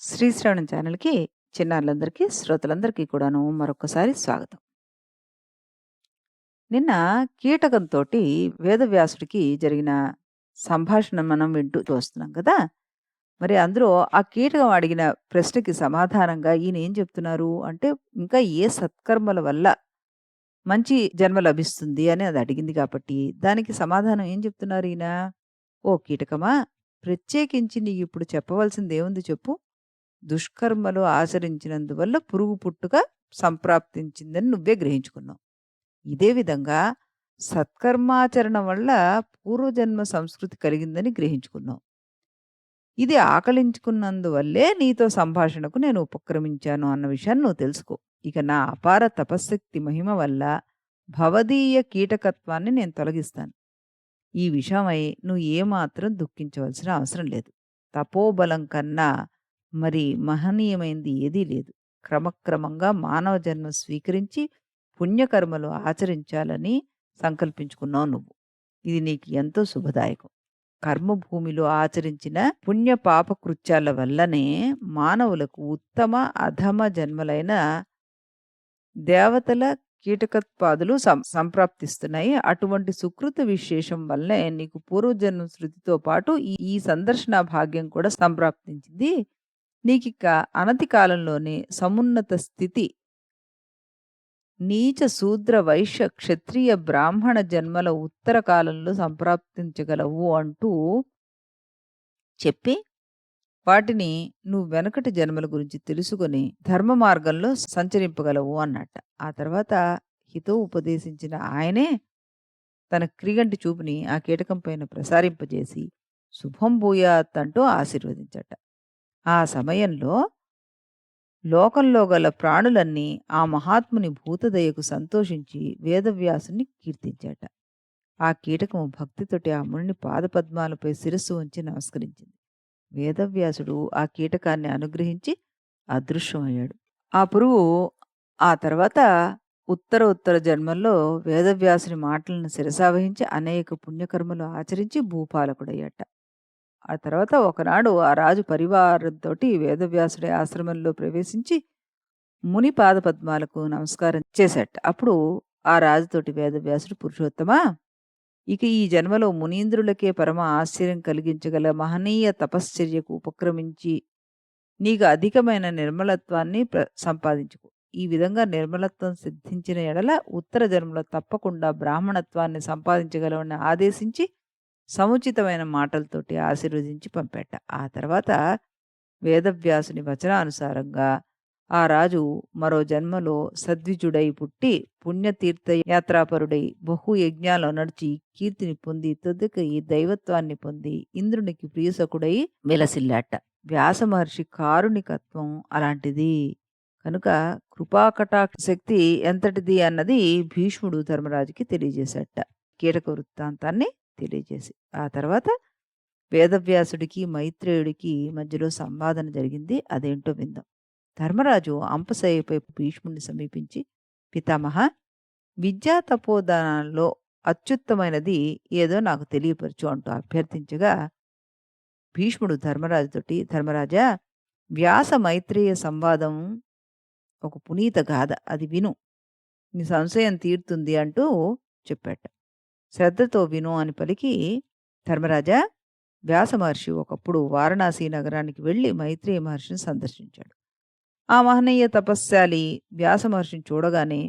శ్రీశ్రవణం ఛానల్‌కి చిన్నారులందరికీ, శ్రోతలందరికీ కూడాను మరొక్కసారి స్వాగతం. నిన్న కీటకంతోటి వేదవ్యాసుడికి జరిగిన సంభాషణ మనం వింటూ వస్తున్నాం కదా! మరి అందులో ఆ కీటకం అడిగిన ప్రశ్నకి సమాధానంగా ఈయన ఏం చెప్తున్నారు అంటే, ఇంకా ఏ సత్కర్మల వల్ల మంచి జన్మ లభిస్తుంది అని అది అడిగింది కాబట్టి, దానికి సమాధానం ఏం చెప్తున్నారు ఈయన? "ఓ కీటకమా! ప్రత్యేకించి నీకిప్పుడు చెప్పవలసిందేముంది చెప్పు? దుష్కర్మలు ఆచరించినందువల్ల పురుగు పుట్టుక సంప్రాప్తించిందని నువ్వే గ్రహించుకున్నావు. ఇదే విధంగా సత్కర్మాచరణ వల్ల పూర్వజన్మ సంస్కృతి కలిగిందని గ్రహించుకున్నావు. ఇది ఆకలించుకున్నందువల్లే నీతో సంభాషణకు నేను ఉపక్రమించాను అన్న విషయాన్ని నువ్వు తెలుసుకో. ఇక నా అపార తపశ్శక్తి మహిమ వల్ల భవదీయ కీటకత్వాన్ని నేను తొలగిస్తాను. ఈ విషయమై నువ్వు ఏమాత్రం దుఃఖించవలసిన అవసరం లేదు. తపోబలం కన్నా మరి మహనీయమైనది ఏదీ లేదు. క్రమక్రమంగా మానవ జన్మ స్వీకరించి పుణ్యకర్మలు ఆచరించాలని సంకల్పించుకున్నావు నువ్వు. ఇది నీకు ఎంతో శుభదాయకం. కర్మభూమిలో ఆచరించిన పుణ్య పాప కృత్యాల వల్లనే మానవులకు ఉత్తమ, అధమ జన్మలైన దేవతల, కీటకత్వాదులు సంప్రాప్తిస్తున్నాయి. అటువంటి సుకృత విశేషం వల్లే నీకు పూర్వజన్మ శృతితో పాటు ఈ ఈ సందర్శన భాగ్యం కూడా సంప్రాప్తించింది. నీకిక అనతి కాలంలోనే సమున్నత స్థితి, నీచ శూద్ర వైశ్య క్షత్రియ బ్రాహ్మణ జన్మల ఉత్తర కాలంలో సంప్రాప్తించగలవు అంటూ చెప్పి, వాటిని నువ్వు వెనకటి జన్మల గురించి తెలుసుకొని ధర్మ మార్గంలో సంచరింపగలవు అన్నట్ట. ఆ తర్వాత హితవు ఉపదేశించిన ఆయనే తన క్రిగంటి చూపుని ఆ కీటకం పైన ప్రసారింపజేసి శుభం భూయాత్ అంటూ ఆశీర్వదించట. ఆ సమయంలో లోకంలో గల ప్రాణులన్నీ ఆ మహాత్ముని భూతదయకు సంతోషించి వేదవ్యాసుని కీర్తించాట. ఆ కీటకము భక్తితోటి ఆ మునిని పాదపద్మాలపై శిరస్సు ఉంచి నమస్కరించింది. వేదవ్యాసుడు ఆ కీటకాన్ని అనుగ్రహించి అదృశ్యమయ్యాడు. ఆ పురుగు ఆ తర్వాత ఉత్తర ఉత్తర జన్మల్లో వేదవ్యాసుని మాటలను శిరసావహించి అనేక పుణ్యకర్మలు ఆచరించి భూపాలకుడయ్యాట. ఆ తర్వాత ఒకనాడు ఆ రాజు పరివారంతోటి వేదవ్యాసుడి ఆశ్రమంలో ప్రవేశించి ముని పాదపద్మాలకు నమస్కారం చేశాట. అప్పుడు ఆ రాజుతోటి వేదవ్యాసుడు, పురుషోత్తమా, ఇక ఈ జన్మలో మునీంద్రులకే పరమ ఆశ్చర్యం కలిగించగల మహనీయ తపశ్చర్యకు ఉపక్రమించి నీకు అధికమైన నిర్మలత్వాన్ని సంపాదించుకో. ఈ విధంగా నిర్మలత్వం సిద్ధించిన ఎడల ఉత్తర జన్మలో తప్పకుండా బ్రాహ్మణత్వాన్ని సంపాదించగలవని ఆదేశించి సముచితమైన మాటలతోటి ఆశీర్వదించి పంపాట. ఆ తర్వాత వేదవ్యాసుని వచనానుసారంగా ఆ రాజు మరో జన్మలో సద్విజుడై పుట్టి పుణ్యతీర్థ యాత్రాపరుడై బహు యజ్ఞాలు నడిచి కీర్తిని పొంది తుదక ఈ దైవత్వాన్ని పొంది ఇంద్రునికి ప్రియసకుడై విలసిల్లాట. వ్యాస మహర్షి కారుణికత్వం అలాంటిది కనుక కృపాకటాక్ష శక్తి ఎంతటిది అన్నది భీష్ముడు ధర్మరాజుకి తెలియజేశాట. కీటక వృత్తాంతాన్ని తెలియజేసి ఆ తర్వాత వేదవ్యాసుడికి మైత్రేయుడికి మధ్యలో సంవాదన జరిగింది. అదేంటో విందాం. ధర్మరాజు అంపశయ్యపై భీష్ముడిని సమీపించి, పితామహ, విద్యా తపోదానాల్లో అత్యుత్తమైనది ఏదో నాకు తెలియపరచు అంటూ అభ్యర్థించగా, భీష్ముడు ధర్మరాజుతోటి, ధర్మరాజా, వ్యాస మైత్రేయ సంవాదం ఒక పునీత గాథ, అది విను, నీ సంశయం తీరుతుంది అంటూ చెప్పాట. శ్రద్ధతో విను అని పలికి, ధర్మరాజా, వ్యాస మహర్షి ఒకప్పుడు వారణాసి నగరానికి వెళ్ళి మైత్రేయ మహర్షిని సందర్శించాడు. ఆ మహనీయ తపస్శాలి వ్యాస మహర్షిని చూడగానే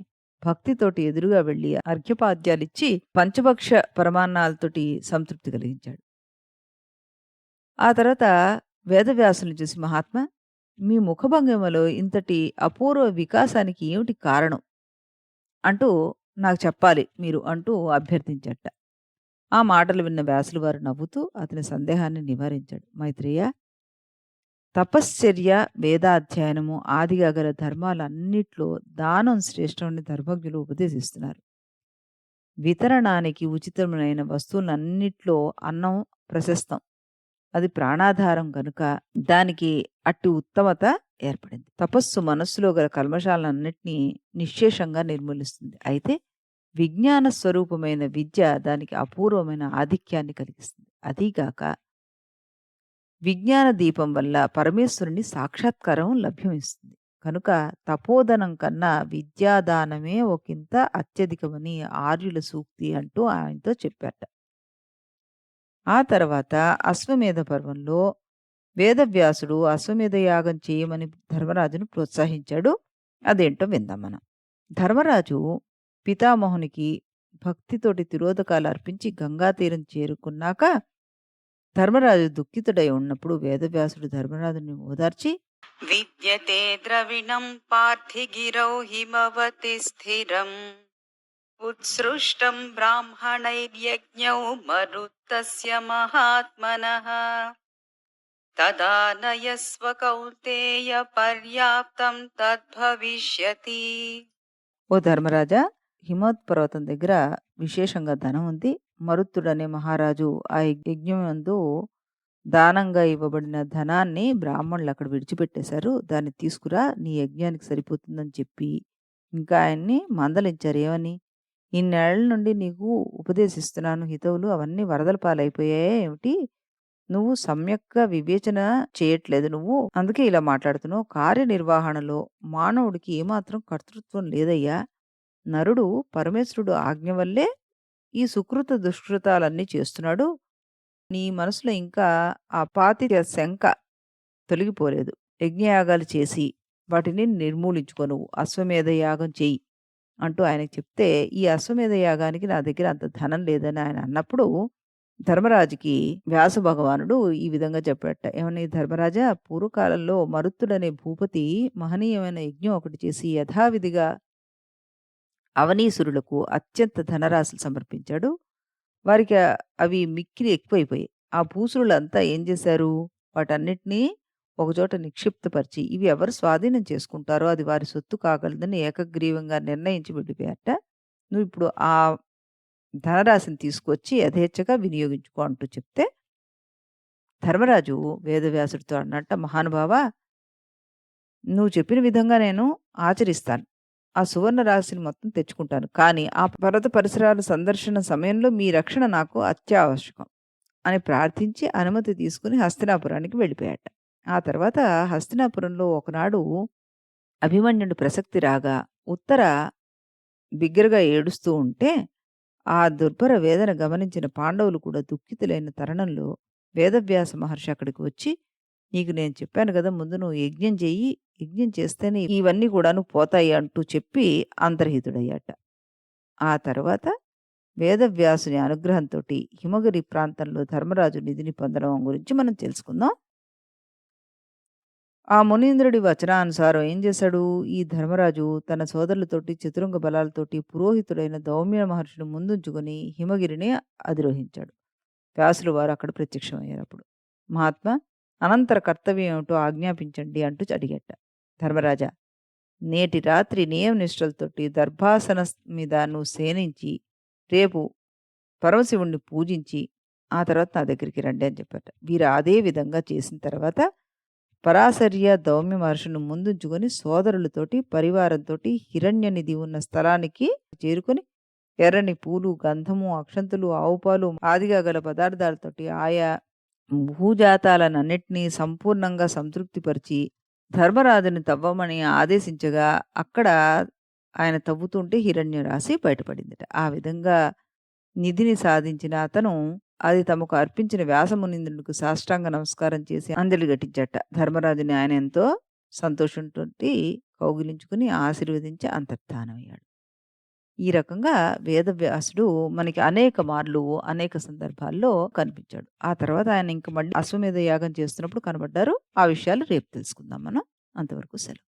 భక్తితోటి ఎదురుగా వెళ్ళి అర్ఘ్యపాద్యాలిచ్చి పంచభక్ష పరమాన్నాలతోటి సంతృప్తి కలిగించాడు. ఆ తర్వాత వేదవ్యాసుని చూసి, మహాత్మా, మీ ముఖభంగిమలో ఇంతటి అపూర్వ వికాసానికి ఏమిటి కారణం అంటూ నాకు చెప్పాలి మీరు అంటూ అభ్యర్థించట. ఆ మాటలు విన్న వ్యాసుల వారు నవ్వుతూ అతని సందేహాన్ని నివారించాడు. మైత్రేయ, తపశ్చర్య, వేదాధ్యయనము ఆదిగా గల ధర్మాలన్నిట్లో దానం శ్రేష్టమని ధర్మజ్ఞులు ఉపదేశిస్తున్నారు. వితరణానికి ఉచితమైన వస్తువులన్నిట్లో అన్నం ప్రశస్తం. అది ప్రాణాధారం గనుక దానికి అట్టి ఉత్తమత ఏర్పడింది. తపస్సు మనస్సులో గల కల్మషాలన్నిటినీ నిశ్శేషంగా నిర్మూలిస్తుంది. అయితే విజ్ఞాన స్వరూపమైన విద్య దానికి అపూర్వమైన ఆధిక్యాన్ని కలిగిస్తుంది. అదీగాక విజ్ఞాన దీపం వల్ల పరమేశ్వరుని సాక్షాత్కారం లభ్యమిస్తుంది. కనుక తపోధనం కన్నా విద్యాదానమే ఒకింత అత్యధికమని ఆర్యుల సూక్తి అంటూ ఆయనతో చెప్పారట. ఆ తర్వాత అశ్వమేధ పర్వంలో వేదవ్యాసుడు అశ్వమేధ యాగం చేయమని ధర్మరాజును ప్రోత్సహించాడు. అదేంటో విందాం మనం. ధర్మరాజు పితామహునికి భక్తితోటి తిరోధకాలు అర్పించి గంగా తీరం చేరుకున్నాక ధర్మరాజు దుఃఖితుడై ఉన్నప్పుడు వేదవ్యాసుడు ధర్మరాజుని ఓదార్చి విద్యతే ద్రవిణం పార్థిగిరౌ హిమవతి స్థిరం ఉత్సృష్టం బ్రాహ్మణైర్యజ్ఞౌ మరుత్తస్య మహాత్మనః తదా నయస్వ కౌంతేయ పర్యాప్తం తద్భవిష్యతి. ఓ ధర్మరాజా, హిమవత్ పర్వతం దగ్గర విశేషంగా ధనం ఉంది. మరుత్తుడనే మహారాజు ఆ యజ్ఞమందు దానంగా ఇవ్వబడిన ధనాన్ని బ్రాహ్మణులు అక్కడ విడిచిపెట్టేశారు. దాన్ని తీసుకురా, నీ యజ్ఞానికి సరిపోతుందని చెప్పి ఇంకా ఆయన్ని మందలించారు. ఏమని? ఇన్నేళ్ల నుండి నీకు ఉపదేశిస్తున్నాను హితవులు, అవన్నీ వరదల పాలైపోయాయే ఏమిటి? నువ్వు సమ్యక్‌గా వివేచన చేయట్లేదు నువ్వు. అందుకే ఇలా మాట్లాడుతున్నావు. కార్యనిర్వహణలో మానవుడికి ఏమాత్రం కర్తృత్వం లేదయ్యా! నరుడు పరమేశ్వరుడు ఆజ్ఞ వల్లే ఈ సుకృత, దుష్కృతాలన్నీ చేస్తున్నాడు. నీ మనసులో ఇంకా ఆ పాతిక శంక తొలగిపోలేదు. యజ్ఞయాగాలు చేసి వాటిని నిర్మూలించుకో నువ్వు. అశ్వమేధ యాగం చెయ్యి అంటూ ఆయనకి చెప్తే, ఈ అశ్వమేధ యాగానికి నా దగ్గర అంత ధనం లేదని ఆయన అన్నప్పుడు ధర్మరాజుకి వ్యాస భగవానుడు ఈ విధంగా చెప్పాడట. ఏమని? ధర్మరాజా, పూర్వకాలంలో మరుత్తుడనే భూపతి మహనీయమైన యజ్ఞం ఒకటి చేసి యథావిధిగా అవనీసురులకు అత్యంత ధనరాశులు సమర్పించాడు. వారికి అవి మిక్కిలి ఎక్కువైపోయాయి. ఆ భూసురులంతా ఏం చేశారు? వాటన్నిటినీ ఒకచోట నిక్షిప్తపరిచి, ఇవి ఎవరు స్వాధీనం చేసుకుంటారో అది వారి సొత్తు కాగలదని ఏకగ్రీవంగా నిర్ణయించి వెళ్ళిపోయారట. నువ్విప్పుడు ఆ ధనరాశిని తీసుకొచ్చి యథేచ్ఛగా వినియోగించుకో అంటూ చెప్తే, ధర్మరాజు వేదవ్యాసుడితో అన్నట్ట, మహానుభావా, నువ్వు చెప్పిన విధంగా నేను ఆచరిస్తాను. ఆ సువర్ణ రాశిని మొత్తం తెచ్చుకుంటాను. కానీ ఆ పర్వత పరిసరాల సందర్శన సమయంలో మీ రక్షణ నాకు అత్యావశ్యకం అని ప్రార్థించి అనుమతి తీసుకుని హస్తినాపురానికి వెళ్ళిపోయాట. ఆ తర్వాత హస్తినాపురంలో ఒకనాడు అభిమన్యుడి ప్రసక్తి రాగా ఉత్తర బిగ్గరగా ఏడుస్తూ ఉంటే, ఆ దుర్భర వేదన గమనించిన పాండవులు కూడా దుఃఖితులైన తరుణంలో వేదవ్యాస మహర్షి అక్కడికి వచ్చి, నీకు నేను చెప్పాను కదా, ముందు నువ్వు యజ్ఞం చెయ్యి, యజ్ఞం చేస్తేనే ఇవన్నీ కూడాను పోతాయి అంటూ చెప్పి అంతర్హితుడయ్యాట. ఆ తర్వాత వేదవ్యాసుని అనుగ్రహంతోటి హిమగిరి ప్రాంతంలో ధర్మరాజు నిధిని పొందడం గురించి మనం తెలుసుకుందాం. ఆ మునీంద్రుడి వచనానుసారం ఏం చేశాడు? ఈ ధర్మరాజు తన సోదరులతోటి చతురంగ బలాలతోటి పురోహితుడైన దౌమ్య మహర్షిని ముందుంచుకొని హిమగిరిని అధిరోహించాడు. వ్యాసులు వారు అక్కడ ప్రత్యక్షమయ్యారప్పుడు. మహాత్మా, అనంతర కర్తవ్యం ఏమిటో ఆజ్ఞాపించండి అంటూ అడిగట. ధర్మరాజా, నేటి రాత్రి నియమ నిష్టలతోటి దర్భాసన మీద నువ్వు సేనించి రేపు పరమశివుణ్ణి పూజించి ఆ తర్వాత నా దగ్గరికి రండి అని చెప్పారట. వీరు అదే విధంగా చేసిన తర్వాత పరాశర్య దౌమ్య మహర్షిని ముందుంచుకొని సోదరులతోటి పరివారంతోటి హిరణ్యనిధి ఉన్న స్థలానికి చేరుకొని ఎర్రని పూలు, గంధము, అక్షంతులు, ఆవు పాలు ఆదిగా గల పదార్థాలతోటి ఆయా భూజాతాలనన్నిటినీ సంపూర్ణంగా సంతృప్తిపరిచి ధర్మరాజుని తవ్వమని ఆదేశించగా అక్కడ ఆయన తవ్వుతుంటే హిరణ్యరాశి బయటపడిందట. ఆ విధంగా నిధిని సాధించిన అతను అది తమకు అర్పించిన వ్యాసమునీంద్రునికి సాష్టాంగ నమస్కారం చేసి అంజలి ఘటించట. ధర్మరాజుని ఆయన ఎంతో సంతోషంతోటి కౌగిలించుకుని ఆశీర్వదించి అంతర్ధానమయ్యాడు. ఈ రకంగా వేదవ్యాసుడు మనకి అనేక మార్లు అనేక సందర్భాల్లో కనిపించాడు. ఆ తర్వాత ఆయన ఇంక మళ్ళీ అశ్వమేధ యాగం చేస్తున్నప్పుడు కనబడ్డారు. ఆ విషయాలు రేపు తెలుసుకుందాం మనం. అంతవరకు సెలవు.